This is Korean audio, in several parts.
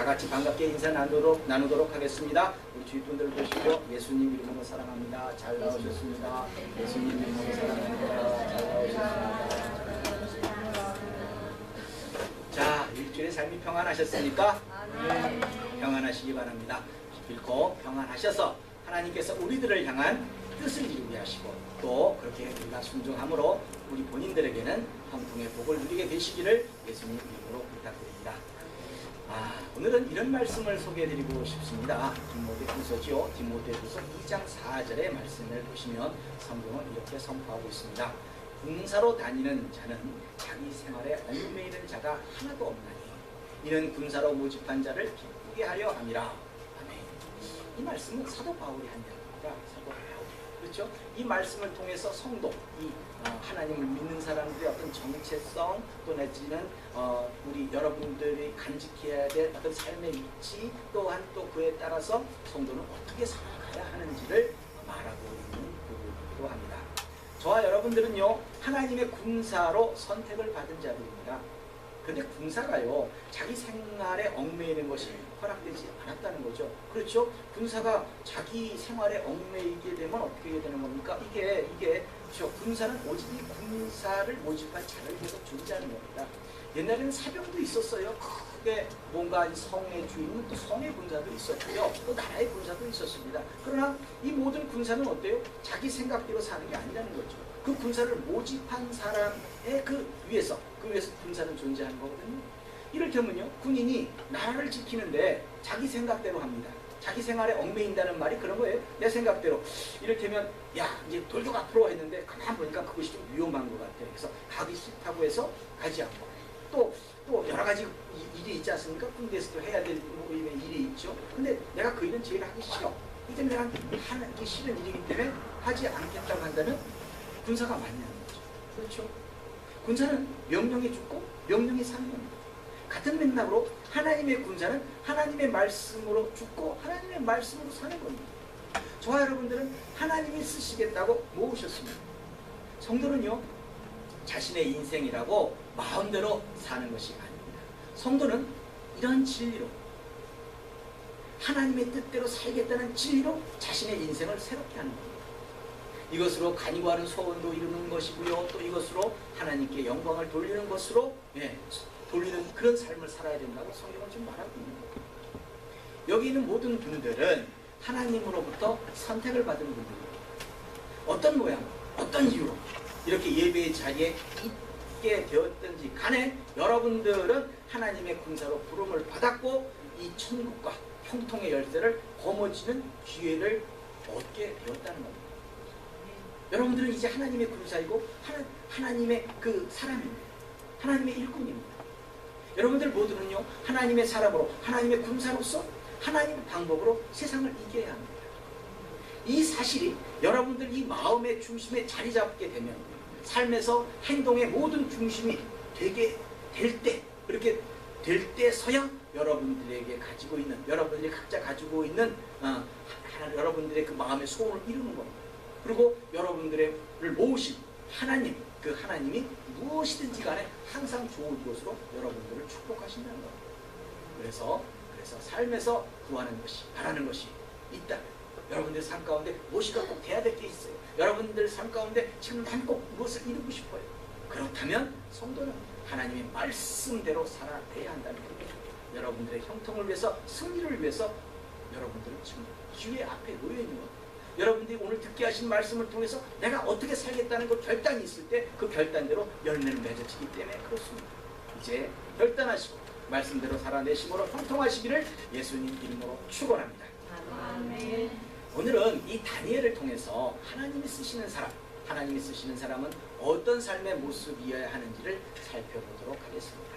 같이 반갑게 인사 나누도록 하겠습니다. 우리 주위 분들 보시고 예수님 이름으로 사랑합니다. 잘 나오셨습니다. 예수님 이름으로 사랑합니다. 잘 나오셨습니다. 자, 일주일의 삶이 평안하셨습니까? 평안하시기 바랍니다. 기필코 평안하셔서 하나님께서 우리들을 향한 뜻을 이루게 하시고 또 그렇게 우리가 순종함으로 우리 본인들에게는 형통의 복을 누리게 되시기를 예수님 이름으로 부탁드립니다. 오늘은 이런 말씀을 소개해드리고 싶습니다. 디모데후서지요. 디모데후서 2장 4절의 말씀을 보시면 성경은 이렇게 선포하고 있습니다. 군사로 다니는 자는 자기 생활에 얽매이는 자가 하나도 없나니 이는 군사로 모집한 자를 기쁘게 하려 함이라. 아멘. 이 말씀은 사도 바울이 한 얘기입니다. 사도 바울. 그렇죠? 이 말씀을 통해서 성도, 이 하나님을 믿는 사람들의 어떤 정체성 또 내지는 우리 여러분들이 간직해야 될 어떤 삶의 위치 또한 또 그에 따라서 성도는 어떻게 살아가야 하는지를 말하고 있는 부분이기도 합니다. 저와 여러분들은요 하나님의 군사로 선택을 받은 자들입니다. 근데 군사가요 자기 생활에 얽매이는 것이 허락되지 않았다는 거죠. 그렇죠? 군사가 자기 생활에 얽매이게 되면 어떻게 되는 겁니까? 이게 그렇죠? 군사는 오직 이 군사를 모집한 자를 위해서 존재하는 겁니다. 옛날에는 사병도 있었어요. 크게 뭔가 성의 주인은 또 성의 군사도 있었고요. 또 나라의 군사도 있었습니다. 그러나 이 모든 군사는 어때요? 자기 생각대로 사는 게 아니라는 거죠. 그 군사를 모집한 사람의 그 위에서 군사는 존재하는 거거든요. 이를테면요, 군인이 나라를 지키는데 자기 생각대로 합니다. 자기 생활에 얽매인다는 말이 그런 거예요. 내 생각대로. 이를테면, 야, 이제 돌격 앞으로 했는데 가만 보니까 그것이 좀 위험한 것 같아. 그래서 가기 싫다고 해서 가지 않고. 또 여러 가지 일이 있지 않습니까? 군대에서도 해야 될 일이 있죠. 근데 내가 그 일은 제일 하기 싫어. 이제 내가 하기 싫은 일이기 때문에 하지 않겠다고 한다면 군사가 맞냐는 거죠. 그렇죠? 군사는 명령에 죽고 명령에 사는 겁니다. 같은 맥락으로 하나님의 군사는 하나님의 말씀으로 죽고 하나님의 말씀으로 사는 겁니다. 저와 여러분들은 하나님이 쓰시겠다고 모으셨습니다. 성도는요 자신의 인생이라고 마음대로 사는 것이 아닙니다. 성도는 이런 진리로 하나님의 뜻대로 살겠다는 진리로 자신의 인생을 새롭게 하는 겁니다. 이것으로 간구하는 소원도 이루는 것이고요. 또 이것으로 하나님께 영광을 돌리는 것으로 돌리는 그런 삶을 살아야 된다고 성경은 좀 말하고 있는 거예요. 여기 있는 모든 분들은 하나님으로부터 선택을 받은 분들입니다. 어떤 모양, 어떤 이유로 이렇게 예배의 자리에 있게 되었든지 간에 여러분들은 하나님의 군사로 부름을 받았고 이 천국과 형통의 열쇠를 거머쥐는 기회를 얻게 되었다는 겁니다. 여러분들은 이제 하나님의 군사이고 하나님의 그 사람입니다. 하나님의 일꾼입니다. 여러분들 모두는요 하나님의 사람으로 하나님의 군사로서 하나님의 방법으로 세상을 이겨야 합니다. 이 사실이 여러분들 이 마음의 중심에 자리 잡게 되면 삶에서 행동의 모든 중심이 되게 될 때 그렇게 될 때서야 여러분들에게 가지고 있는 여러분들이 각자 가지고 있는 여러분들의 그 마음의 소원을 이루는 겁니다. 그리고 여러분들을 모으신 하나님, 그 하나님이 무엇이든지 간에 항상 좋은 것으로 여러분들을 축복하신다는 겁니다. 그래서 삶에서 구하는 것이, 바라는 것이 있다. 여러분들 삶 가운데 무엇이가 꼭 돼야 될 게 있어요. 여러분들 삶 가운데 지금 난 꼭 무엇을 이루고 싶어요. 그렇다면 성도는 하나님의 말씀대로 살아내야 한다는 겁니다. 여러분들의 형통을 위해서, 승리를 위해서 여러분들은 지금 기회 앞에 놓여 있는 겁니다. 여러분들이 오늘 듣게 하신 말씀을 통해서 내가 어떻게 살겠다는 그 결단이 있을 때 그 결단대로 열매를 맺어지기 때문에 그렇습니다. 이제 결단하시고 말씀대로 살아내심으로 형통하시기를 예수님 이름으로 축원합니다. 아멘. 오늘은 이 다니엘을 통해서 하나님이 쓰시는 사람은 어떤 삶의 모습이어야 하는지를 살펴보도록 하겠습니다.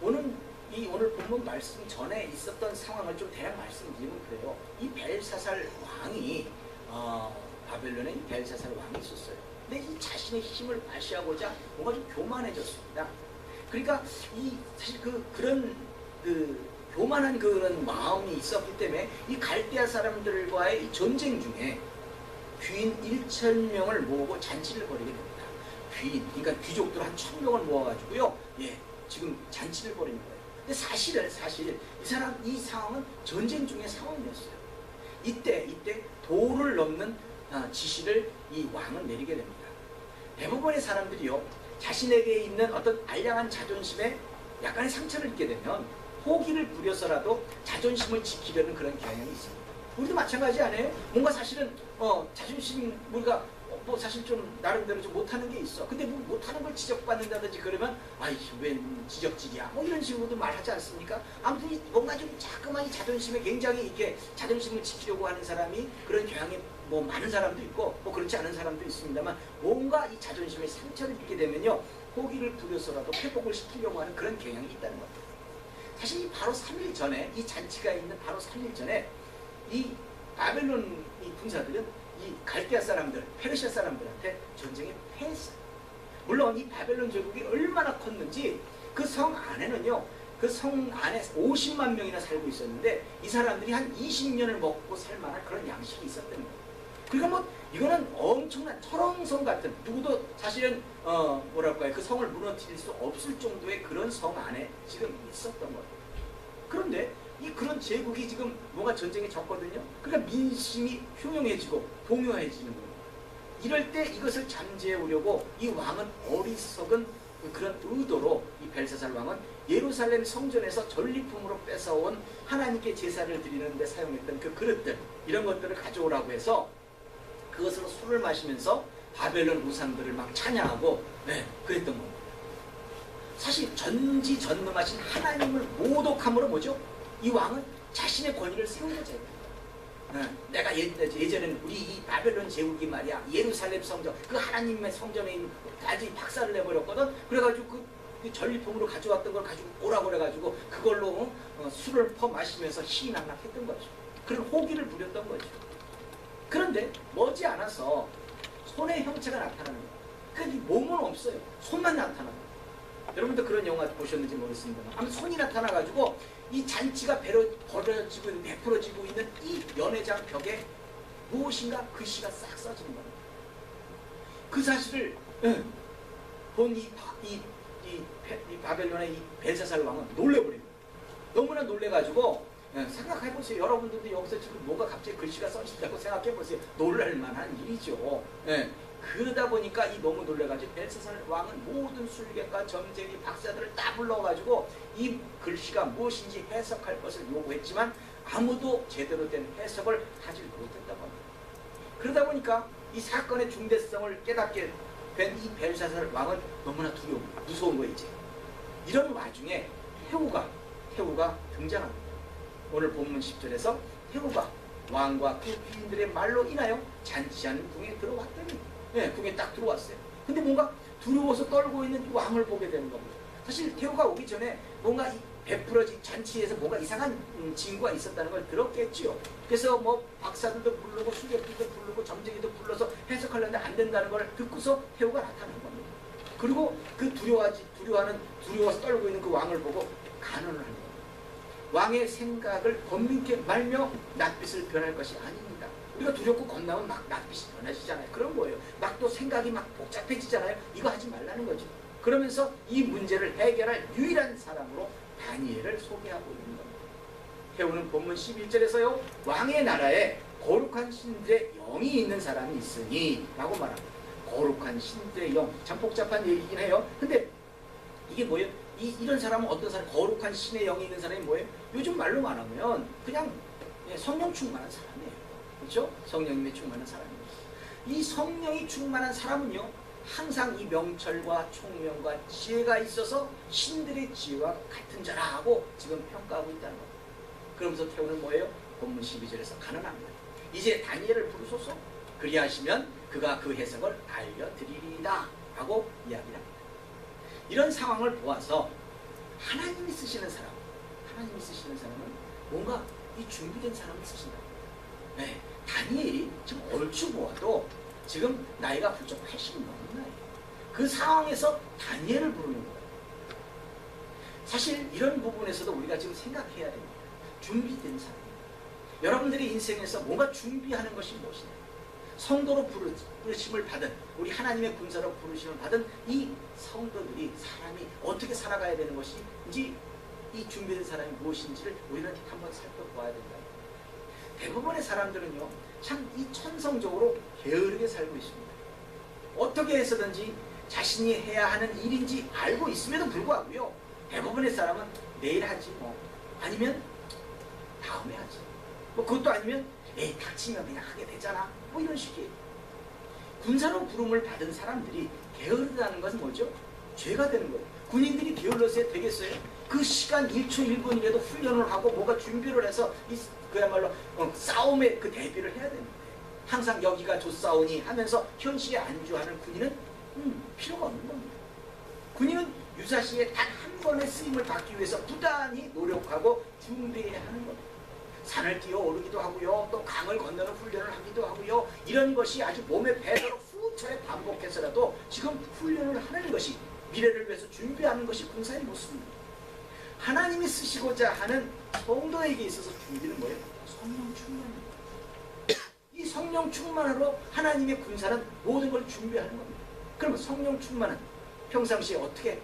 오늘 본문 말씀 전에 있었던 상황을 좀 대략 말씀드리면 그래요. 이 벨사살 왕이 바벨론에 이 벨사살 왕이 있었어요. 근데 이 자신의 힘을 과시하고자 뭔가 좀 교만해졌습니다. 그러니까 사실 그런 교만한 그런 마음이 있었기 때문에 이 갈대아 사람들과의 이 전쟁 중에 귀인 1,000명을 모으고 잔치를 벌이게 됩니다. 귀인, 그러니까 귀족들 한 1,000명을 모아가지고요. 지금 잔치를 벌이는 거예요. 근데 사실 이 상황은 전쟁 중의 상황이었어요. 이때 도를 넘는 지시를 이 왕은 내리게 됩니다. 대부분의 사람들이요, 자신에게 있는 어떤 알량한 자존심에 약간의 상처를 입게 되면 포기를 부려서라도 자존심을 지키려는 그런 경향이 있습니다. 우리도 마찬가지 아니에요? 뭔가 사실은 자존심 우리가 뭐 사실 좀 나름대로 좀 못하는 게 있어. 근데 뭐 못하는 걸 지적받는다든지 그러면 아이 왜 지적질이야? 뭐 이런 식으로도 말하지 않습니까? 아무튼 뭔가 좀 자꾸만 자존심에 굉장히 이렇게 자존심을 지키려고 하는 사람이 그런 경향이 뭐 많은 사람도 있고 뭐 그렇지 않은 사람도 있습니다만 뭔가 이 자존심에 상처를 입게 되면요 포기를 부려서라도 회복을 시키려고 하는 그런 경향이 있다는 겁니다. 사실 바로 3일 전에 이 잔치가 있는 바로 3일 전에 이 바벨론 이 군사들은 이 갈대아 사람들, 페르시아 사람들한테 전쟁에 패했어요. 물론 이 바벨론 제국이 얼마나 컸는지 그 성 안에는요, 그 성 안에 50만 명이나 살고 있었는데 이 사람들이 한 20년을 먹고 살 만한 그런 양식이 있었던 거예요. 그러니까 뭐 이거는 엄청난 철옹성 같은, 누구도 사실은 뭐랄까요, 그 성을 무너뜨릴 수 없을 정도의 그런 성 안에 지금 있었던 거예요. 그런데 이 그런 제국이 지금 뭔가 전쟁에 졌거든요. 그러니까 민심이 흉흉해지고 동요해지는 거예요. 이럴 때 이것을 잠재해 오려고 이 왕은 어리석은 그런 의도로 이 벨사살 왕은 예루살렘 성전에서 전리품으로 뺏어온 하나님께 제사를 드리는 데 사용했던 그 그릇들, 이런 것들을 가져오라고 해서 그것으로 술을 마시면서 바벨론 우상들을 막 찬양하고 그랬던 겁니다. 사실 전지전능하신 하나님을 모독함으로 뭐죠? 이 왕은 자신의 권위를 세운 거죠. 내가 예전에는 우리 이 바벨론 제국이 말이야, 예루살렘 성전, 그 하나님의 성전에 있는 아주 박살을 내버렸거든. 그래가지고 그 전리품으로 가져왔던 걸 가지고 오라고 그래가지고 그걸로 술을 퍼 마시면서 희희낙낙했던 거죠. 그런 호기를 부렸던 거죠. 그런데 머지않아서 손의 형체가 나타나는 거예요. 그러니까 몸은 없어요. 손만 나타나는 거예요. 여러분도 그런 영화 보셨는지 모르겠습니다만 아무튼 손이 나타나가지고 이 잔치가 베풀어지고 있는 이 연회장 벽에 무엇인가 글씨가 싹 써지는 겁니다. 그 사실을 본 이 바벨론의 이 벨사살 왕은 놀래버립니다. 너무나 놀래가지고 생각해보세요. 여러분들도 여기서 지금 뭐가 갑자기 글씨가 써진다고 생각해보세요. 놀랄만한 일이죠. 그러다 보니까 이 너무 놀래가지고 벨사살 왕은 모든 술객과 점쟁이 박사들을 다 불러가지고 이 글씨가 무엇인지 해석할 것을 요구했지만 아무도 제대로 된 해석을 하지 못했다고 합니다. 그러다 보니까 이 사건의 중대성을 깨닫게 된 이 벨사살 왕은 너무나 무서운 거예요. 이제 이런 와중에 해후가 등장합니다. 오늘 본문 10절에서 해후가 왕과 그 귀인들의 말로 인하여 잔치하는 궁에 들어왔더니 궁에 딱 들어왔어요. 근데 뭔가 두려워서 떨고 있는 이 왕을 보게 되는 겁니다. 사실 태후가 오기 전에 뭔가 베풀어진 잔치에서 뭔가 이상한 징후가 있었다는 걸 들었겠지요. 그래서 뭐 박사들도 부르고 수객들도 부르고 점쟁이도 불러서 해석하려는데 안 된다는 걸 듣고서 태후가 나타난 겁니다. 그리고 그 두려워서 떨고 있는 그 왕을 보고 간언을 합니다. 왕의 생각을 권민케 말며 낯빛을 변할 것이 아닙니다. 우리가 두렵고 겁나면 막 낯빛이 변하시잖아요. 그런 거예요. 막 또 생각이 막 복잡해지잖아요. 이거 하지 말라는 거죠. 그러면서 이 문제를 해결할 유일한 사람으로 다니엘을 소개하고 있는 겁니다. 해오는 본문 11절에서요. 왕의 나라에 거룩한 신들의 영이 있는 사람이 있으니 라고 말합니다. 거룩한 신들의 영. 참 복잡한 얘기긴 해요. 근데 이게 뭐예요? 이런 사람은 어떤 사람, 거룩한 신의 영이 있는 사람이 뭐예요? 요즘 말로 말하면 그냥 성령 충만한 사람이에요. 그렇죠? 성령님의 충만한 사람입니다. 이 성령이 충만한 사람은요, 항상 이 명철과 총명과 지혜가 있어서 신들의 지혜와 같은 자라 하고 지금 평가하고 있다는 겁니다. 그러면서 태우는 뭐예요? 본문 12절에서 간언합니다. 이제 다니엘을 부르소서. 그리하시면 그가 그 해석을 알려드리리이다 라고 이야기를 합니다. 이런 상황을 보아서 하나님이 쓰시는 사람은 뭔가 이 준비된 사람을 쓰신다. 다니엘이 지금 얼추 보아도 지금 나이가 훌쩍 80 넘은 나이에요. 그 상황에서 다니엘을 부르는 거예요. 사실 이런 부분에서도 우리가 지금 생각해야 됩니다. 준비된 사람. 여러분들의 인생에서 뭔가 준비하는 것이 무엇이냐? 성도로 부르심을 받은, 우리 하나님의 군사로 부르심을 받은 이 성도들이, 사람이 어떻게 살아가야 되는 것인지 이 준비된 사람이 무엇인지를 우리는 한번 살펴보아야 된다. 대부분의 사람들은요, 참 이 천성적으로 게으르게 살고 있습니다. 어떻게 해서든지 자신이 해야 하는 일인지 알고 있음에도 불구하고요, 대부분의 사람은 내일 하지 뭐, 아니면 다음에 하지, 뭐 그것도 아니면 에이 다치면 그냥 하게 되잖아, 뭐 이런 식이에요. 군사로 부름을 받은 사람들이 게으르다는 것은 뭐죠? 죄가 되는 거예요. 군인들이 게을러서 되겠어요? 그 시간 1초 1분이라도 훈련을 하고 뭐가 준비를 해서 그야말로 싸움에 그 대비를 해야 되는데, 항상 여기가 좋사오니 하면서 현실에 안주하는 군인은 필요가 없는 겁니다. 군인은 유사시에 단 한 번의 쓰임을 받기 위해서 부단히 노력하고 준비해야 하는 겁니다. 산을 뛰어오르기도 하고요, 또 강을 건너는 훈련을 하기도 하고요, 이런 것이 아주 몸에 배도록 수차례 반복해서라도 지금 훈련을 하는 것이, 미래를 위해서 준비하는 것이 군사의 모습입니다. 하나님이 쓰시고자 하는 성도에게 있어서 준비는 뭐예요? 성령 충만입니다. 이 성령 충만으로 하나님의 군사는 모든 걸 준비하는 겁니다. 그러면 성령 충만은 평상시에 어떻게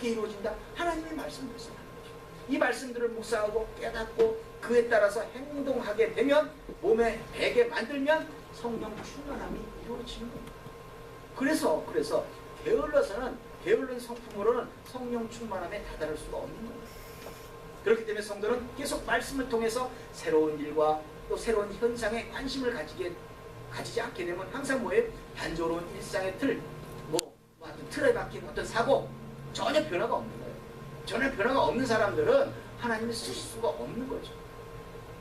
이루어진다? 하나님의 말씀을 써하는 거죠. 이 말씀들을 묵상하고 깨닫고 그에 따라서 행동하게 되면, 몸에 배게 만들면 성령 충만함이 이루어지는 겁니다. 그래서 게을른 성품으로는 성령 충만함에 다다를 수가 없는 겁니다. 그렇기 때문에 성도는 계속 말씀을 통해서 새로운 일과 또 새로운 현상에 관심을 가지지 않게 되면 항상 뭐예요? 단조로운 일상의 틀에 박힌 어떤 사고, 전혀 변화가 없는 거예요. 전혀 변화가 없는 사람들은 하나님을 쓰실 수가 없는 거죠.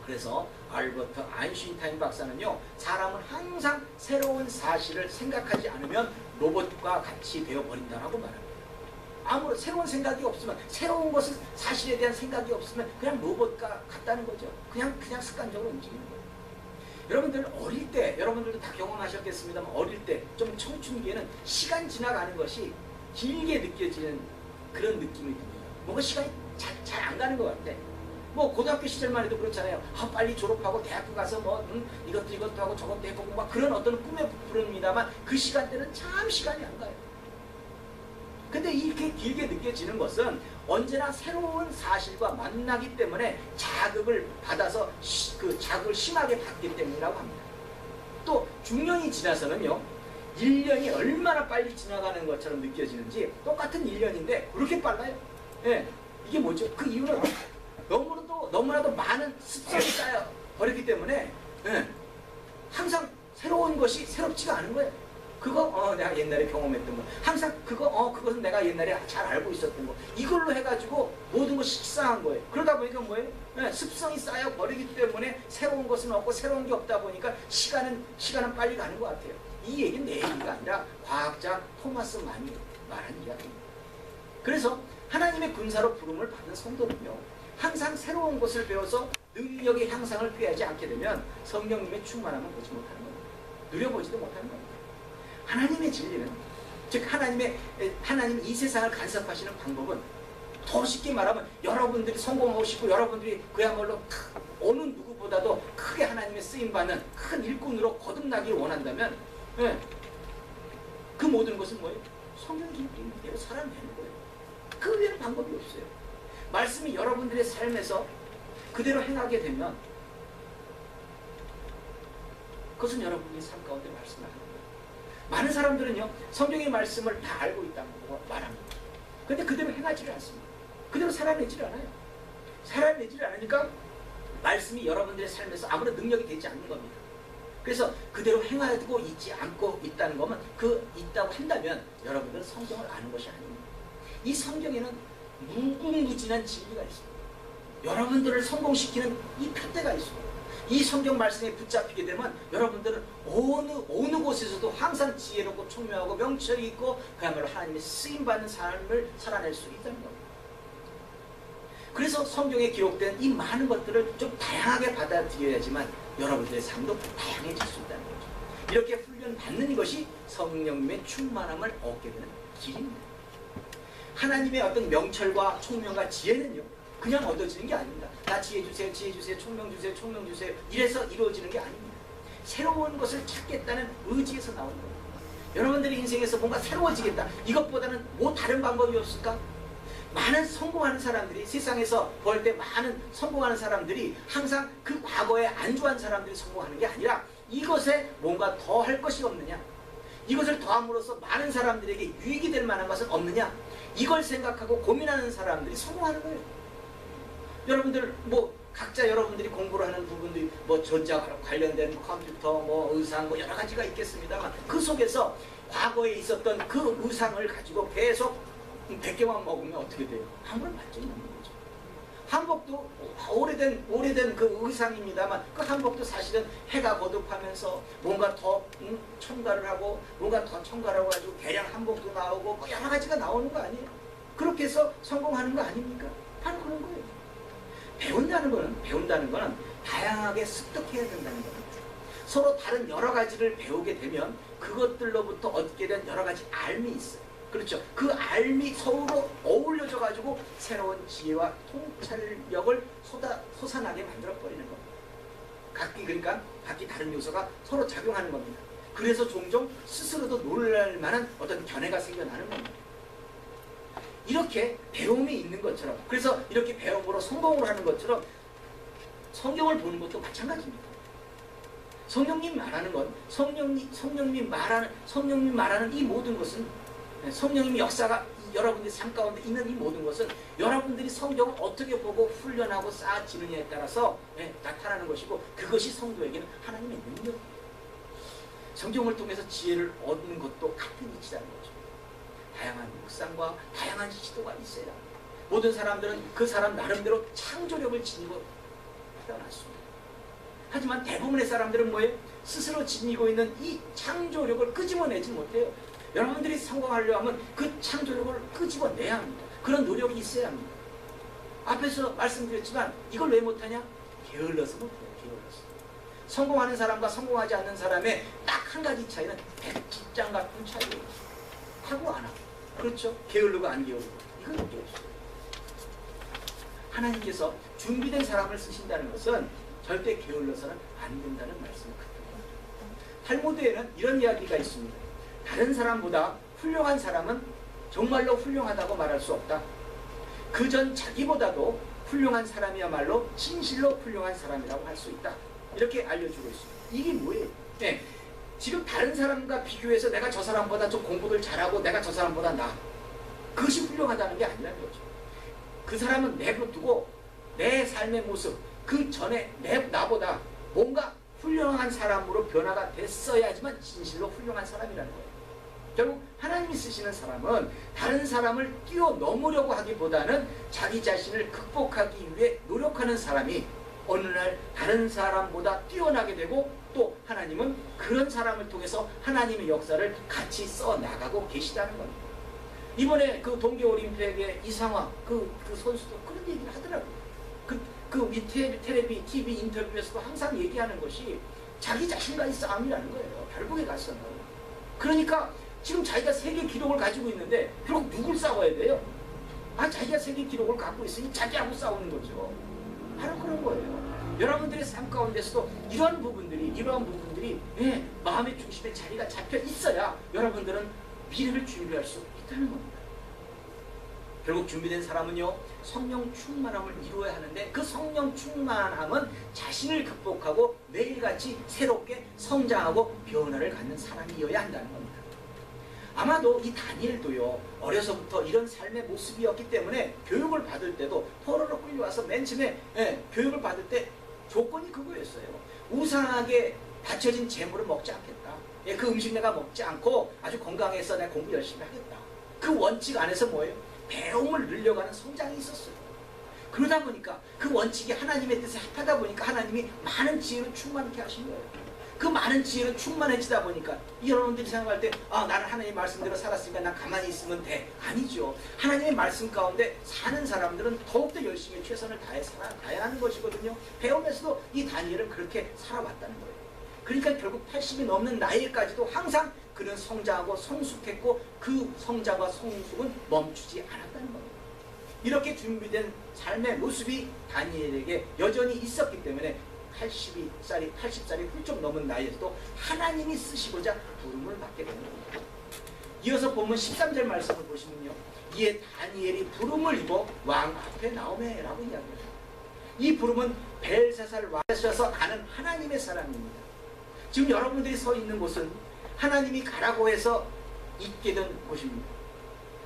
그래서 알버트 아인슈타인 박사는요, 사람은 항상 새로운 사실을 생각하지 않으면 로봇과 같이 되어버린다라고 말합니다. 아무런 새로운 생각이 없으면, 새로운 것은 사실에 대한 생각이 없으면 그냥 로봇과 같다는 거죠. 그냥 습관적으로 움직이는 거예요. 여러분들 어릴 때, 여러분들도 다 경험하셨겠습니다만, 어릴 때 좀 청춘기에는 시간 지나가는 것이 길게 느껴지는 그런 느낌이 듭니다. 뭔가 시간이 잘 안 가는 것 같아. 뭐 고등학교 시절만 해도 그렇잖아요. 빨리 졸업하고 대학교 가서 이것도 하고 저것도 해보고 막 그런 어떤 꿈에 부릅니다만, 그 시간대는 참 시간이 안 가요. 근데 이렇게 길게 느껴지는 것은 언제나 새로운 사실과 만나기 때문에 자극을 받아서 그 자극을 심하게 받기 때문이라고 합니다. 또 중년이 지나서는요, 1년이 얼마나 빨리 지나가는 것처럼 느껴지는지, 똑같은 1년인데 그렇게 빨라요. 예, 이게 뭐죠? 그 이유는 너무나도 많은 습성이 쌓여 버렸기 때문에, 예, 항상 새로운 것이 새롭지가 않은 거예요. 그거 내가 옛날에 경험했던 거, 항상 그것은 내가 옛날에 잘 알고 있었던 거, 이걸로 해가지고 모든 것이 식상한 거예요. 그러다 보니까 뭐예요? 네, 습성이 쌓여 버리기 때문에 새로운 것은 없고 새로운 게 없다 보니까 시간은 빨리 가는 것 같아요. 이 얘기는 내 얘기가 아니라 과학자 토마스 만이 말한 이야기입니다. 그래서 하나님의 군사로 부름을 받은 성도는요, 항상 새로운 것을 배워서 능력의 향상을 꾀하지 않게 되면 성령님의 충만함을 보지 못하는 겁니다. 누려보지도 못하는 겁니다. 하나님의 진리는, 즉 하나님 이 세상을 간섭하시는 방법은, 더 쉽게 말하면 여러분들이 성공하고 싶고 여러분들이 그야말로 어느 누구보다도 크게 하나님의 쓰임받는 큰 일꾼으로 거듭나기를 원한다면, 예, 그 모든 것은 뭐예요? 성령 기름이 대로 살아내는 거예요. 그 외에는 방법이 없어요. 말씀이 여러분들의 삶에서 그대로 행하게 되면 그것은 여러분의 삶 가운데 말씀을 하는 거예요. 많은 사람들은요, 성경의 말씀을 다 알고 있다고 말합니다. 근데 그대로 행하지를 않습니다. 그대로 살아내지를 않아요. 살아내지를 않으니까 말씀이 여러분들의 삶에서 아무런 능력이 되지 않는 겁니다. 그래서 그대로 행하고 있지 않고 있다는 거면, 있다고 한다면 여러분들은 성경을 아는 것이 아닙니다. 이 성경에는 무궁무진한 진리가 있습니다. 여러분들을 성공시키는 이 표대가 있습니다. 이 성경 말씀에 붙잡히게 되면 여러분들은 어느 곳에서도 항상 지혜롭고 총명하고 명철이 있고 그야말로 하나님의 쓰임받는 삶을 살아낼 수 있다는 겁니다. 그래서 성경에 기록된 이 많은 것들을 좀 다양하게 받아들여야지만 여러분들의 삶도 다양해질 수 있다는 거죠. 이렇게 훈련받는 것이 성령님의 충만함을 얻게 되는 길입니다. 하나님의 어떤 명철과 총명과 지혜는요, 그냥 얻어지는 게 아닙니다. 나 지혜 주세요, 지혜 주세요, 총명 주세요, 총명 주세요, 이래서 이루어지는 게 아닙니다. 새로운 것을 찾겠다는 의지에서 나오는 겁니다. 여러분들의 인생에서 뭔가 새로워지겠다, 이것보다는 뭐 다른 방법이 없을까? 많은 성공하는 사람들이 세상에서 볼 때 많은 성공하는 사람들이 항상 그 과거에 안주한 사람들이 성공하는 게 아니라 이것에 뭔가 더 할 것이 없느냐, 이것을 더함으로써 많은 사람들에게 유익이 될 만한 것은 없느냐, 이걸 생각하고 고민하는 사람들이 성공하는 거예요. 여러분들 뭐 각자 여러분들이 공부를 하는 부분들이 뭐 전자 관련된 컴퓨터, 뭐 의상, 뭐 여러 가지가 있겠습니다만 그 속에서 과거에 있었던 그 의상을 가지고 계속 100개만 먹으면 어떻게 돼요? 아무런 발전이 없는 거죠. 한복도 오래된 그 의상입니다만 그 한복도 사실은 해가 거듭하면서 뭔가 더 첨가를 하고 뭔가 더 첨가를 하고 가지고 개량 한복도 나오고 뭐 여러 가지가 나오는 거 아니에요? 그렇게 해서 성공하는 거 아닙니까? 바로 그런 거예요. 배운다는 거는 다양하게 습득해야 된다는 겁니다. 서로 다른 여러 가지를 배우게 되면 그것들로부터 얻게 된 여러 가지 알미 있어요. 그렇죠. 그 알미 서로 어울려져 가지고 새로운 지혜와 통찰력을 솟아나게 만들어버리는 겁니다. 그러니까 각기 다른 요소가 서로 작용하는 겁니다. 그래서 종종 스스로도 놀랄 만한 어떤 견해가 생겨나는 겁니다. 이렇게 배움이 있는 것처럼, 그래서 이렇게 배움으로 성공을 하는 것처럼 성경을 보는 것도 마찬가지입니다. 성령님 말하는 건 성령님 말하는 이 모든 것은, 성령님의 역사가 여러분들의 삶 가운데 있는 이 모든 것은 여러분들이 성경을 어떻게 보고 훈련하고 쌓아지느냐에 따라서 나타나는 것이고, 그것이 성도에게는 하나님의 능력입니다. 성경을 통해서 지혜를 얻는 것도 같은 이치라는 거죠. 다양한 묵상과 다양한 시도가 있어야 합니다. 모든 사람들은 그 사람 나름대로 창조력을 지니고 태어났습니다. 하지만 대부분의 사람들은 뭐예요? 스스로 지니고 있는 이 창조력을 끄집어내지 못해요. 여러분들이 성공하려 하면 그 창조력을 끄집어내야 합니다. 그런 노력이 있어야 합니다. 앞에서 말씀드렸지만 이걸 왜 못하냐? 게을러서 못해요. 게을러서. 성공하는 사람과 성공하지 않는 사람의 딱 한 가지 차이는 백지장 같은 차이예요. 하고 안 하고. 그렇죠? 게을르고 안 게을르고. 이건 어쩔 수 없어요. 하나님께서 준비된 사람을 쓰신다는 것은 절대 게을러서는 안 된다는 말씀을 갖고, 탈무드에는 이런 이야기가 있습니다. 다른 사람보다 훌륭한 사람은 정말로 훌륭하다고 말할 수 없다. 그전 자기보다도 훌륭한 사람이야말로 진실로 훌륭한 사람이라고 할 수 있다. 이렇게 알려주고 있습니다. 이게 뭐예요? 지금 다른 사람과 비교해서 내가 저 사람보다 좀 공부를 잘하고 내가 저 사람보다 나아, 그것이 훌륭하다는 게 아니라는 거죠. 그 사람은 내버두고 내 삶의 모습, 그 전에 나보다 뭔가 훌륭한 사람으로 변화가 됐어야지만 진실로 훌륭한 사람이라는 거예요. 결국 하나님이 쓰시는 사람은 다른 사람을 뛰어넘으려고 하기보다는 자기 자신을 극복하기 위해 노력하는 사람이 어느 날 다른 사람보다 뛰어나게 되고, 또 하나님은 그런 사람을 통해서 하나님의 역사를 같이 써나가고 계시다는 겁니다. 이번에 그 동계올림픽의 이상화 그 선수도 그런 얘기를 하더라고요. TV 인터뷰에서도 항상 얘기하는 것이 자기 자신과의 싸움이라는 거예요. 결국에 가서는. 그러니까 지금 자기가 세계 기록을 가지고 있는데 결국 누굴 싸워야 돼요? 자기가 세계 기록을 갖고 있으니 자기하고 싸우는 거죠. 바로 그런 거예요. 여러분들의 삶 가운데서도 이러한 부분들이 마음의 중심에 자리가 잡혀 있어야 여러분들은 미래를 준비할 수 있다는 겁니다. 결국 준비된 사람은요, 성령 충만함을 이루어야 하는데, 그 성령 충만함은 자신을 극복하고 매일같이 새롭게 성장하고 변화를 갖는 사람이어야 한다는 겁니다. 아마도 이 다니엘도요, 어려서부터 이런 삶의 모습이었기 때문에 교육을 받을 때도 포로로 끌려와서 맨 처음에 교육을 받을 때 조건이 그거였어요. 우상하게 바쳐진 재물을 먹지 않겠다. 그 음식 내가 먹지 않고 아주 건강해서 내가 공부 열심히 하겠다. 그 원칙 안에서 뭐예요? 배움을 늘려가는 성장이 있었어요. 그러다 보니까 그 원칙이 하나님의 뜻에 합하다 보니까 하나님이 많은 지혜로 충만케 하신 거예요. 그 많은 지혜로 충만해지다 보니까 여러분들이 생각할 때 나는 하나님의 말씀대로 살았으니까 난 가만히 있으면 돼. 아니죠. 하나님의 말씀 가운데 사는 사람들은 더욱더 열심히 최선을 다해야 하는 것이거든요. 배우면서도 이 다니엘은 그렇게 살아왔다는 거예요. 그러니까 결국 80이 넘는 나이까지도 항상 그는 성장하고 성숙했고, 그 성장과 성숙은 멈추지 않았다는 겁니다. 이렇게 삶의 모습이 다니엘에게 여전히 있었기 때문에 80살이 훌쩍 넘은 나이에서도 하나님이 쓰시고자 부름을 받게 되는 겁니다. 이어서 본문 13절 말씀을 보시면요, 이에 다니엘이 부름을 입어 왕 앞에 나오매라고 이야기합니다. 이 부름은 벨사살 왕에서 가는 하나님의 사람입니다. 지금 여러분들이 서 있는 곳은 하나님이 가라고 해서 있게 된 곳입니다.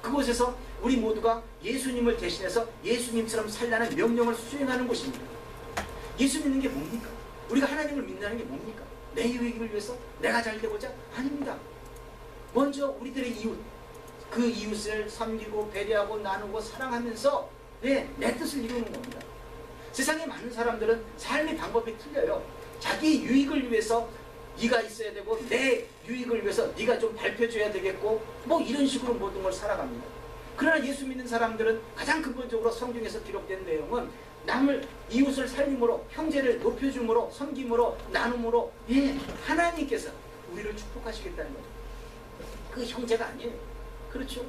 그곳에서 우리 모두가 예수님을 대신해서 예수님처럼 살라는 명령을 수행하는 곳입니다. 예수 믿는 게 뭡니까? 우리가 하나님을 믿는다는 게 뭡니까? 내 유익을 위해서 내가 잘 되고자? 아닙니다. 먼저 우리들의 이웃, 그 이웃을 섬기고 배려하고 나누고 사랑하면서 내 뜻을 이루는 겁니다. 세상에 많은 사람들은 삶의 방법이 틀려요. 자기 유익을 위해서 네가 있어야 되고 내 유익을 위해서 네가 좀 밝혀줘야 되겠고 뭐 이런 식으로 모든 걸 살아갑니다. 그러나 예수 믿는 사람들은 가장 근본적으로 성경에서 기록된 내용은 남을 이웃을 살림으로 형제를 높여줌으로 섬김으로 나눔으로 하나님께서 우리를 축복하시겠다는 거죠. 그 형제가 아니에요. 그렇죠?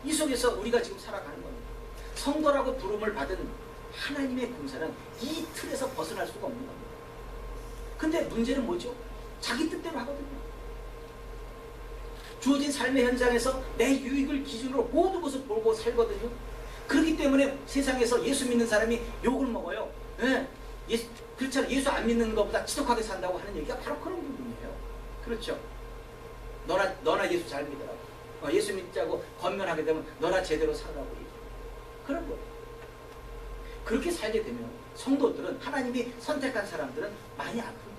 이 속에서 우리가 지금 살아가는 겁니다. 성도라고 부름을 받은 하나님의 군사는 이 틀에서 벗어날 수가 없는 겁니다. 근데 문제는 뭐죠? 자기 뜻대로 하거든요. 주어진 삶의 현장에서 내 유익을 기준으로 모든 것을 보고 살거든요. 그렇기 때문에 세상에서 예수 믿는 사람이 욕을 먹어요. 그렇잖아요. 예수 안 믿는 것보다 지독하게 산다고 하는 얘기가 바로 그런 부분이에요. 그렇죠? 너나 예수 잘 믿으라고. 예수 믿자고 권면하게 되면 너나 제대로 살라고 얘기해요. 그런 거예요. 그렇게 살게 되면 성도들은, 하나님이 선택한 사람들은 많이 아픕니다.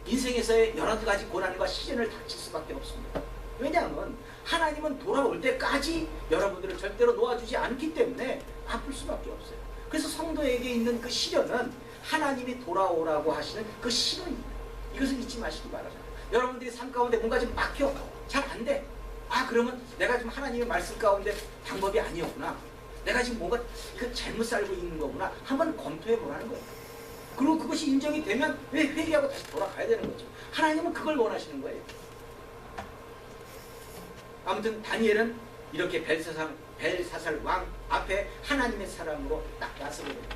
인생에서의 여러 가지 고난과 시련을 닥칠 수밖에 없습니다. 왜냐하면 하나님은 돌아올 때까지 여러분들을 절대로 놓아주지 않기 때문에 아플 수밖에 없어요. 그래서 성도에게 있는 그 시련은 하나님이 돌아오라고 하시는 그 시련입니다. 이것을 잊지 마시기 바랍니다. 여러분들이 삶 가운데 뭔가 좀 막혀 잘 안 돼. 그러면 내가 지금 하나님의 말씀 가운데 방법이 아니었구나. 내가 지금 뭔가 잘못 살고 있는 거구나. 한번 검토해 보라는 거예요. 그리고 그것이 인정이 되면 회개하고 다시 돌아가야 되는 거죠. 하나님은 그걸 원하시는 거예요. 아무튼 다니엘은 이렇게 벨사살 왕 앞에 하나님의 사람으로 딱 나서게 됩니다.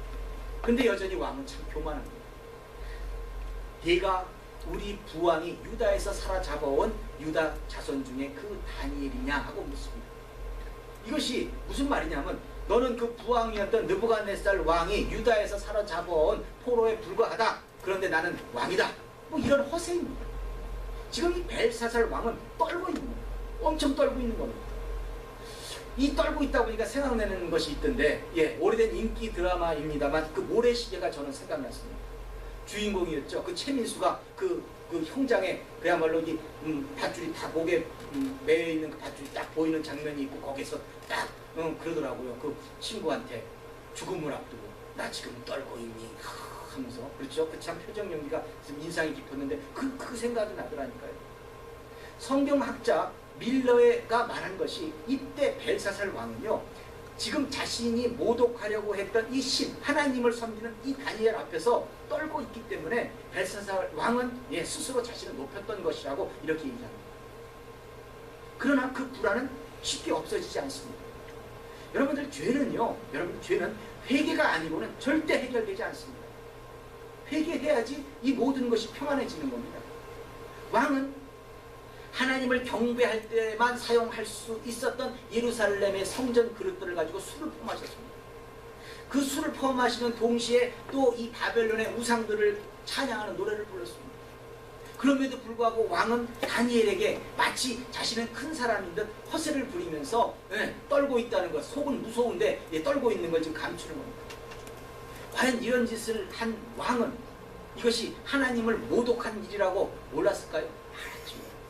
근데 여전히 왕은 참 교만합니다. 얘가 우리 부왕이 유다에서 사로잡아온 유다 자손 중에 그 다니엘이냐 하고 묻습니다. 이것이 무슨 말이냐면 너는 그 부왕이었던 느부갓네살 왕이 유다에서 사로잡아온 포로에 불과하다. 그런데 나는 왕이다. 뭐 이런 허세입니다. 지금 이 벨사살 왕은 떨고 있는 거예요. 엄청 떨고 있는 겁니다. 이 떨고 있다 보니까 생각나는 것이 있던데 오래된 인기 드라마입니다만 그 모래시계가 저는 생각났습니다. 주인공이었죠. 그 최민수가 그 형장에 그야말로 이 밧줄이 다 목에 매여 있는 그 밧줄이 딱 보이는 장면이 있고 거기서 딱 그러더라고요. 그 친구한테 죽음을 앞두고 나 지금 떨고 있니 하면서 그렇죠. 그 참 표정 연기가 좀 인상이 깊었는데 그 생각이 나더라니까요. 성경학자 밀러가 말한 것이 이때 벨사살 왕은요. 지금 자신이 모독하려고 했던 이 신, 하나님을 섬기는 이 다니엘 앞에서 떨고 있기 때문에 벨사살 왕은 스스로 자신을 높였던 것이라고 이렇게 얘기합니다. 그러나 그 불안은 쉽게 없어지지 않습니다. 여러분들 죄는 회개가 아니고는 절대 해결되지 않습니다. 회개해야지 이 모든 것이 평안해지는 겁니다. 왕은 하나님을 경배할 때만 사용할 수 있었던 예루살렘의 성전 그릇들을 가지고 술을 포마셨습니다. 그 술을 포마시는 동시에 또 이 바벨론의 우상들을 찬양하는 노래를 불렀습니다. 그럼에도 불구하고 왕은 다니엘에게 마치 자신은 큰 사람인 듯 허세를 부리면서 떨고 있다는 것, 속은 무서운데 떨고 있는 걸 지금 감추는 겁니다. 과연 이런 짓을 한 왕은 이것이 하나님을 모독한 일이라고 몰랐을까요?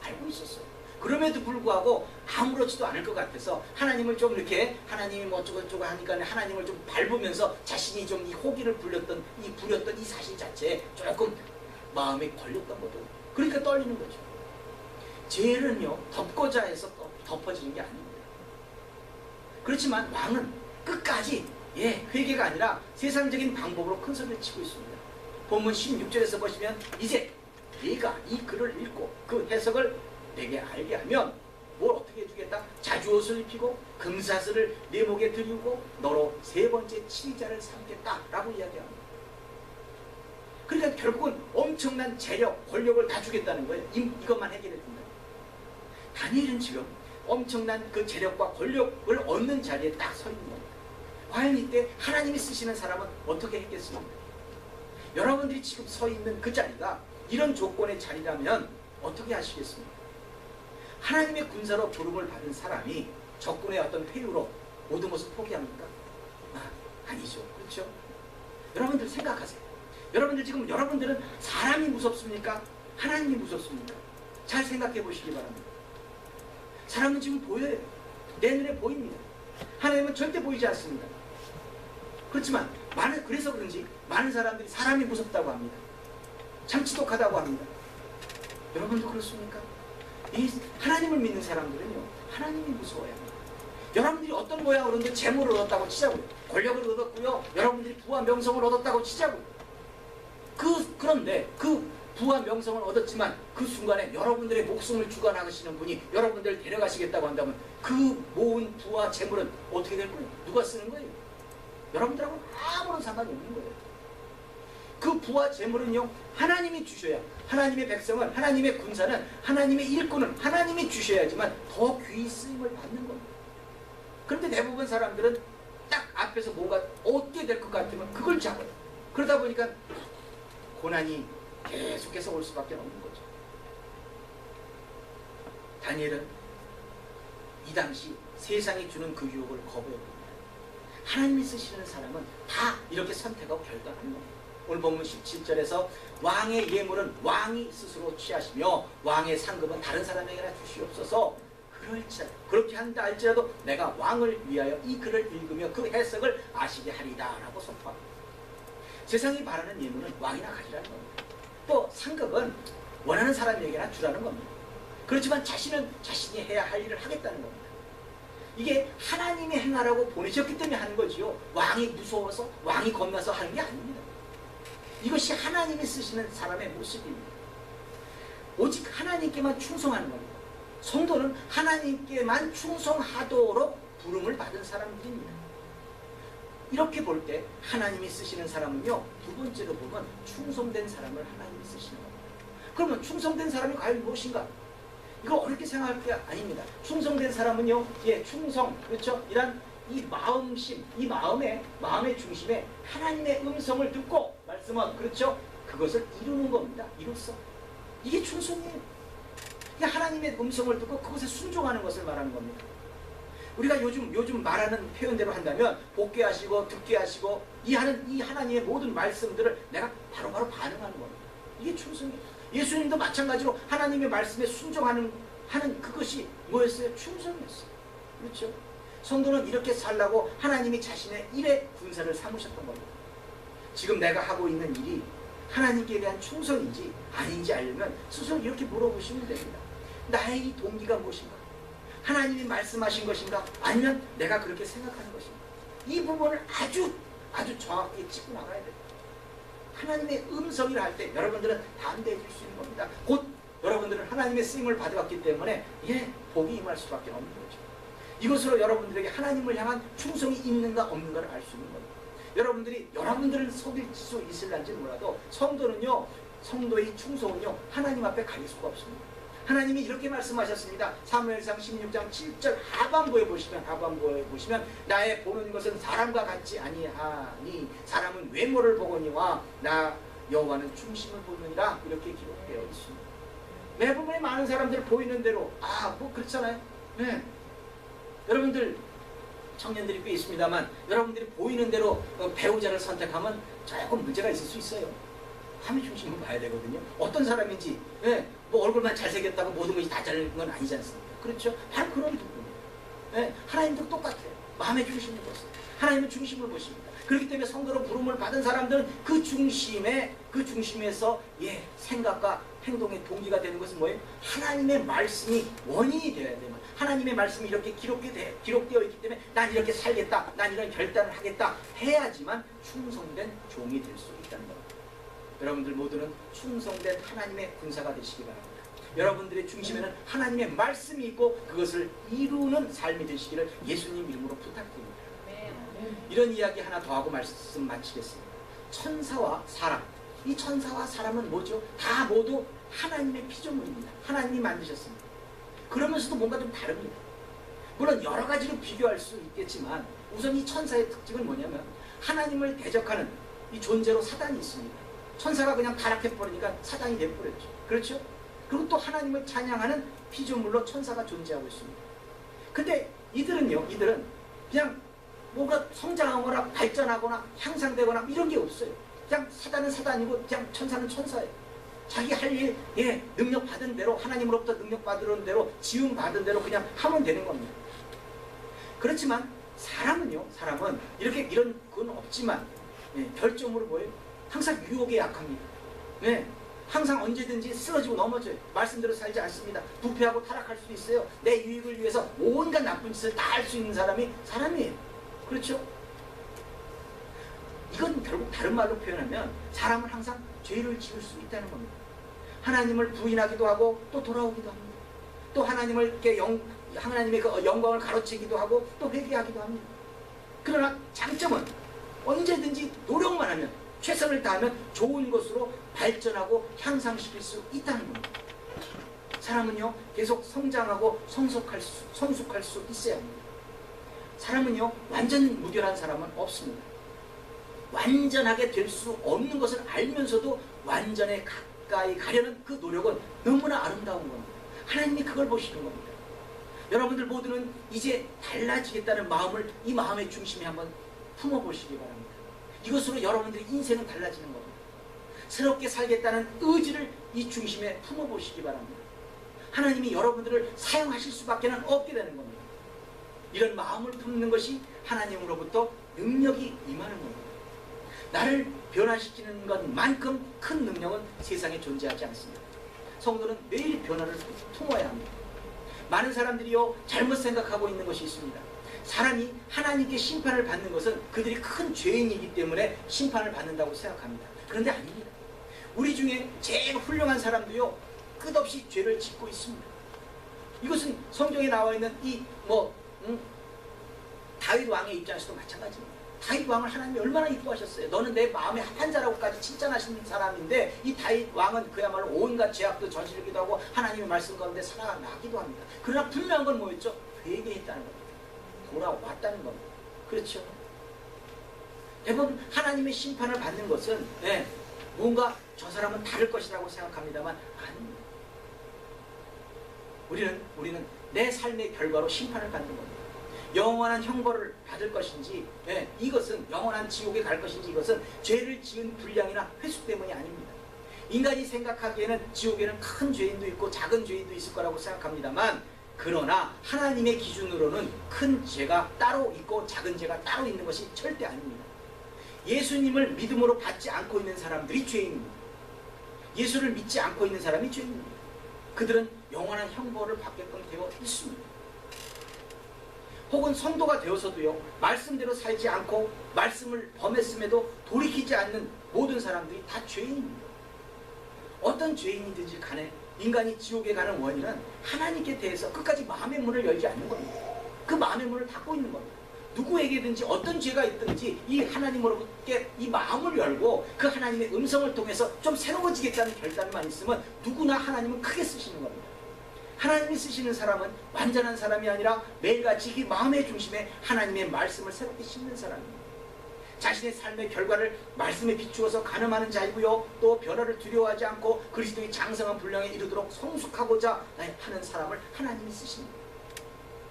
알고 있었어요. 그럼에도 불구하고 아무렇지도 않을 것 같아서 하나님을 좀 이렇게 하나님이 뭐 어쩌고저쩌고 하니까 하나님을 좀 밟으면서 자신이 좀 이 호기를 부렸던 이 사실 자체에 조금 마음에 걸렸던 거죠. 그러니까 떨리는 거죠. 죄는요 덮고자 해서 덮어지는 게 아닙니다. 그렇지만 왕은 끝까지 회개가 아니라 세상적인 방법으로 큰 소리를 치고 있습니다. 본문 16절에서 보시면 이제 네가 이 글을 읽고 그 해석을 내게 알게 하면 뭘 어떻게 해주겠다? 자주옷을 입히고 금사슬을 내 목에 들이고 너로 세 번째 치리자를 삼겠다라고 이야기합니다. 그러니까 결국은 엄청난 재력, 권력을 다 주겠다는 거예요. 이것만 해결해 준다. 다니엘은 지금 엄청난 그 재력과 권력을 얻는 자리에 딱 서 있는 겁니다. 과연 이때 하나님이 쓰시는 사람은 어떻게 했겠습니까? 여러분들이 지금 서 있는 그 자리가 이런 조건의 자리라면 어떻게 하시겠습니까? 하나님의 군사로 부름을 받은 사람이 적군의 어떤 회유로 모든 것을 포기합니까? 아니죠. 그렇죠? 여러분들 생각하세요. 여러분들 지금 여러분들은 사람이 무섭습니까? 하나님이 무섭습니까? 잘 생각해 보시기 바랍니다. 사람은 지금 보여요. 내 눈에 보입니다. 하나님은 절대 보이지 않습니다. 그렇지만 그래서 그런지 많은 사람들이 사람이 무섭다고 합니다. 참 지독하다고 합니다. 여러분도 그렇습니까? 이 하나님을 믿는 사람들은요, 하나님이 무서워야 합니다. 여러분들이 어떤 모양으로든 재물을 얻었다고 치자고요. 권력을 얻었고요. 여러분들이 부와 명성을 얻었다고 치자고요. 그런데 그 부와 명성을 얻었지만 그 순간에 여러분들의 목숨을 주관하시는 분이 여러분들을 데려가시겠다고 한다면 그 모은 부와 재물은 어떻게 될 거예요? 누가 쓰는 거예요? 여러분들하고는 아무런 상관이 없는 거예요. 그 부와 재물은요, 하나님이 주셔야, 하나님의 백성은, 하나님의 군사는, 하나님의 일꾼은 하나님이 주셔야지만 더 귀히 쓰임을 받는 겁니다. 그런데 대부분 사람들은 딱 앞에서 뭔가 얻게 될 것 같으면 그걸 잡아요. 그러다 보니까 고난이 계속해서 올 수밖에 없는 거죠. 다니엘은 이 당시 세상이 주는 그 유혹을 거부했습니다. 하나님이 쓰시는 사람은 다 이렇게 선택하고 결단하는 겁니다. 오늘 본문 17절에서 왕의 예물은 왕이 스스로 취하시며 왕의 상급은 다른 사람에게나 주시옵소서. 그렇게 한다 할지라도 내가 왕을 위하여 이 글을 읽으며 그 해석을 아시게 하리다 라고 선포합니다. 세상이 바라는 예물은 왕이나 가지라는 겁니다. 또 상급은 원하는 사람에게나 주라는 겁니다. 그렇지만 자신은 자신이 해야 할 일을 하겠다는 겁니다. 이게 하나님이 행하라고 보내셨기 때문에 하는 거지요. 왕이 무서워서, 왕이 겁나서 하는 게 아닙니다. 이것이 하나님이 쓰시는 사람의 모습입니다. 오직 하나님께만 충성하는 겁니다. 성도는 하나님께만 충성하도록 부름을 받은 사람들입니다. 이렇게 볼 때 하나님이 쓰시는 사람은요, 두 번째로 보면 충성된 사람을 하나님이 쓰시는 겁니다. 그러면 충성된 사람이 과연 무엇인가? 이거 어렵게 생각할 게 아닙니다. 충성된 사람은요, 충성, 그렇죠? 이란 이 마음심, 이 마음의 중심에 하나님의 음성을 듣고 말씀은, 그렇죠? 그것을 이루는 겁니다. 이로써. 이게 충성이에요. 하나님의 음성을 듣고 그것에 순종하는 것을 말하는 겁니다. 우리가 요즘 말하는 표현대로 한다면 복게 하시고 듣게 하시고 이 하나님의 모든 말씀들을 내가 바로바로 반응하는 겁니다. 이게 충성이에요. 예수님도 마찬가지로 하나님의 말씀에 순종하는 그것이 뭐였어요? 충성이었어요. 그렇죠? 성도는 이렇게 살라고 하나님이 자신의 일의 군사를 삼으셨던 겁니다. 지금 내가 하고 있는 일이 하나님께 대한 충성인지 아닌지 알려면 스스로 이렇게 물어보시면 됩니다. 나의 이 동기가 무엇인가? 하나님이 말씀하신 것인가? 아니면 내가 그렇게 생각하는 것인가? 이 부분을 아주 정확히 짚고 나가야 됩니다. 하나님의 음성이라 할 때 여러분들은 담대해질 수 있는 겁니다. 곧 여러분들은 하나님의 쓰임을 받아왔기 때문에 복이 임할 수밖에 없는 거죠. 이것으로 여러분들에게 하나님을 향한 충성이 있는가 없는가를 알 수 있는 겁니다. 여러분들을 속일 수 있을런지 몰라도 성도의 충성은요, 하나님 앞에 가릴 수가 없습니다. 하나님이 이렇게 말씀하셨습니다. 사무엘상 16장 7절 하반부에 보시면 나의 보는 것은 사람과 같지 아니하니 사람은 외모를 보거니와 나 여호와는 중심을 보느니라, 이렇게 기록되어 있습니다. 매부분에 많은 사람들 보이는 대로 그렇잖아요. 네. 여러분들 청년들이 꽤 있습니다만 여러분들이 보이는 대로 배우자를 선택하면 조금 문제가 있을 수 있어요. 함의 중심을 봐야 되거든요. 어떤 사람인지, 뭐 얼굴만 잘생겼다고 모든 것이 다 잘생긴 건 아니지 않습니까? 그렇죠? 바로 그런 부분이에요. 하나님도 똑같아요. 마음의 중심을 보세요. 하나님은 중심을 보십니다. 그렇기 때문에 성도로 부름을 받은 사람들은 그 중심에서 생각과 행동의 동기가 되는 것은 뭐예요? 하나님의 말씀이 원인이 되어야 돼요. 하나님의 말씀이 이렇게 기록되어 있기 때문에 난 이렇게 살겠다, 난 이런 결단을 하겠다 해야지만 충성된 종이 될 수 있다는 겁니다. 여러분들 모두는 충성된 하나님의 군사가 되시기 바랍니다. 여러분들의 중심에는 하나님의 말씀이 있고 그것을 이루는 삶이 되시기를 예수님 이름으로 부탁드립니다. 이런 이야기 하나 더 하고 말씀 마치겠습니다. 천사와 사람, 이 천사와 사람은 뭐죠? 다 모두 하나님의 피조물입니다. 하나님이 만드셨습니다. 그러면서도 뭔가 좀 다릅니다. 물론 여러 가지로 비교할 수 있겠지만 우선 이 천사의 특징은 뭐냐면 하나님을 대적하는 이 존재로 사단이 있습니다. 천사가 그냥 타락해버리니까 사단이 돼버렸죠. 그렇죠? 그리고 또 하나님을 찬양하는 피조물로 천사가 존재하고 있습니다. 근데 이들은 그냥 뭔가 성장하거나 발전하거나 향상되거나 이런 게 없어요. 그냥 사단은 사단이고 그냥 천사는 천사예요. 자기 할 일, 능력 받은 대로, 하나님으로부터 능력 받은 대로, 지음 받은 대로 그냥 하면 되는 겁니다. 그렇지만 사람은 이런 건 없지만 별점으로 뭐예요? 항상 유혹에 약합니다. 항상 언제든지 쓰러지고 넘어져요. 말씀대로 살지 않습니다. 부패하고 타락할 수도 있어요. 내 유익을 위해서 온갖 나쁜 짓을 다 할 수 있는 사람이 사람이에요. 그렇죠? 이건 결국 다른 말로 표현하면 사람은 항상 죄를 지을 수 있다는 겁니다. 하나님을 부인하기도 하고 또 돌아오기도 합니다. 또 하나님의 그 영광을 가로채기도 하고 또 회개하기도 합니다. 그러나 장점은 언제든지 노력만 하면, 최선을 다하면 좋은 것으로 발전하고 향상시킬 수 있다는 겁니다. 사람은요 계속 성장하고 성숙할 수 있어야 합니다. 사람은요 완전 무결한 사람은 없습니다. 완전하게 될 수 없는 것을 알면서도 완전에 가까이 가려는 그 노력은 너무나 아름다운 겁니다. 하나님이 그걸 보시는 겁니다. 여러분들 모두는 이제 달라지겠다는 마음을 이 마음의 중심에 한번 품어보시기 바랍니다. 이것으로 여러분들의 인생은 달라지는 겁니다. 새롭게 살겠다는 의지를 이 중심에 품어보시기 바랍니다. 하나님이 여러분들을 사용하실 수밖에 없게 되는 겁니다. 이런 마음을 품는 것이 하나님으로부터 능력이 임하는 겁니다. 나를 변화시키는 것만큼 큰 능력은 세상에 존재하지 않습니다. 성도는 매일 변화를 품어야 합니다. 많은 사람들이요 잘못 생각하고 있는 것이 있습니다. 사람이 하나님께 심판을 받는 것은 그들이 큰 죄인이기 때문에 심판을 받는다고 생각합니다. 그런데 아닙니다. 우리 중에 제일 훌륭한 사람도요 끝없이 죄를 짓고 있습니다. 이것은 성경에 나와 있는 다윗 왕의 입장에서도 마찬가지입니다. 다윗 왕을 하나님이 얼마나 이뻐하셨어요. 너는 내 마음의 합한 자라고까지 칭찬하시는 사람인데 이 다윗 왕은 그야말로 온갖 죄악도 저지르기도 하고 하나님의 말씀 가운데 살아나기도 합니다. 그러나 분명한 건 뭐였죠? 회개했다는 겁니다. 돌아왔다는 겁니다. 그렇죠? 대부분 하나님의 심판을 받는 것은 뭔가 저 사람은 다를 것이라고 생각합니다만 아닙니다. 우리는 내 삶의 결과로 심판을 받는 겁니다. 영원한 형벌을 받을 것인지 이것은 영원한 지옥에 갈 것인지 이것은 죄를 지은 분량이나 횟수 때문이 아닙니다. 인간이 생각하기에는 지옥에는 큰 죄인도 있고 작은 죄인도 있을 거라고 생각합니다만 그러나 하나님의 기준으로는 큰 죄가 따로 있고 작은 죄가 따로 있는 것이 절대 아닙니다. 예수님을 믿음으로 받지 않고 있는 사람들이 죄인입니다. 예수를 믿지 않고 있는 사람이 죄인입니다. 그들은 영원한 형벌을 받게끔 되어 있습니다. 혹은 성도가 되어서도요 말씀대로 살지 않고 말씀을 범했음에도 돌이키지 않는 모든 사람들이 다 죄인입니다. 어떤 죄인이든지 간에 인간이 지옥에 가는 원인은 하나님께 대해서 끝까지 마음의 문을 열지 않는 겁니다. 그 마음의 문을 닫고 있는 겁니다. 누구에게든지 어떤 죄가 있든지 이 하나님으로부터 이 마음을 열고 그 하나님의 음성을 통해서 좀 새로워지겠다는 결단만 있으면 누구나 하나님은 크게 쓰시는 겁니다. 하나님이 쓰시는 사람은 완전한 사람이 아니라 매일같이 이 마음의 중심에 하나님의 말씀을 새롭게 심는 사람입니다. 자신의 삶의 결과를 말씀에 비추어서 가늠하는 자이고요 또 변화를 두려워하지 않고 그리스도의 장성한 분량에 이르도록 성숙하고자 하는 사람을 하나님이 쓰십니다.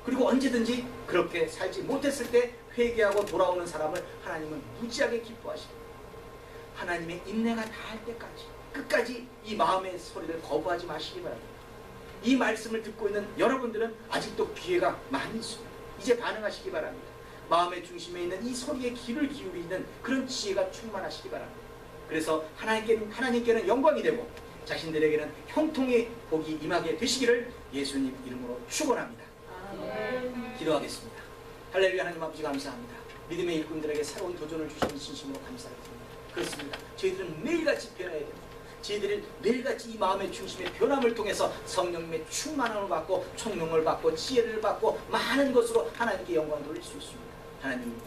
그리고 언제든지 그렇게 살지 못했을 때 회개하고 돌아오는 사람을 하나님은 무지하게 기뻐하십니다. 하나님의 인내가 다할 때까지 끝까지 이 마음의 소리를 거부하지 마시기 바랍니다. 이 말씀을 듣고 있는 여러분들은 아직도 기회가 많이 있습니다. 이제 반응하시기 바랍니다. 마음의 중심에 있는 이 소리에 귀를 기울이는 그런 지혜가 충만하시기 바랍니다. 그래서 하나님께는 영광이 되고 자신들에게는 형통의 복이 임하게 되시기를 예수님 이름으로 축원합니다. 기도하겠습니다. 할렐루야. 하나님 아버지 감사합니다. 믿음의 일꾼들에게 새로운 도전을 주시니 진심으로 감사드립니다. 그렇습니다. 저희들은 매일같이 변해야 됩니다. 저희들이 매일같이 이 마음의 중심의 변함을 통해서 성령님의 충만함을 받고 총명을 받고 지혜를 받고 많은 것으로 하나님께 영광을 돌릴 수 있습니다. 하나님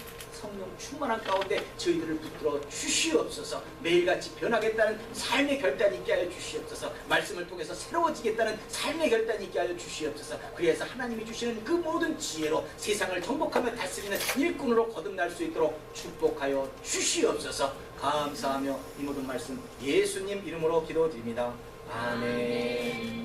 성령 충만한 가운데 저희들을 붙들어 주시옵소서. 매일같이 변하겠다는 삶의 결단이 있게 하여 주시옵소서. 말씀을 통해서 새로워지겠다는 삶의 결단이 있게 하여 주시옵소서. 그래서 하나님이 주시는 그 모든 지혜로 세상을 정복하며 다스리는 일꾼으로 거듭날 수 있도록 축복하여 주시옵소서. 감사하며 이 모든 말씀 예수님 이름으로 기도드립니다. 아멘.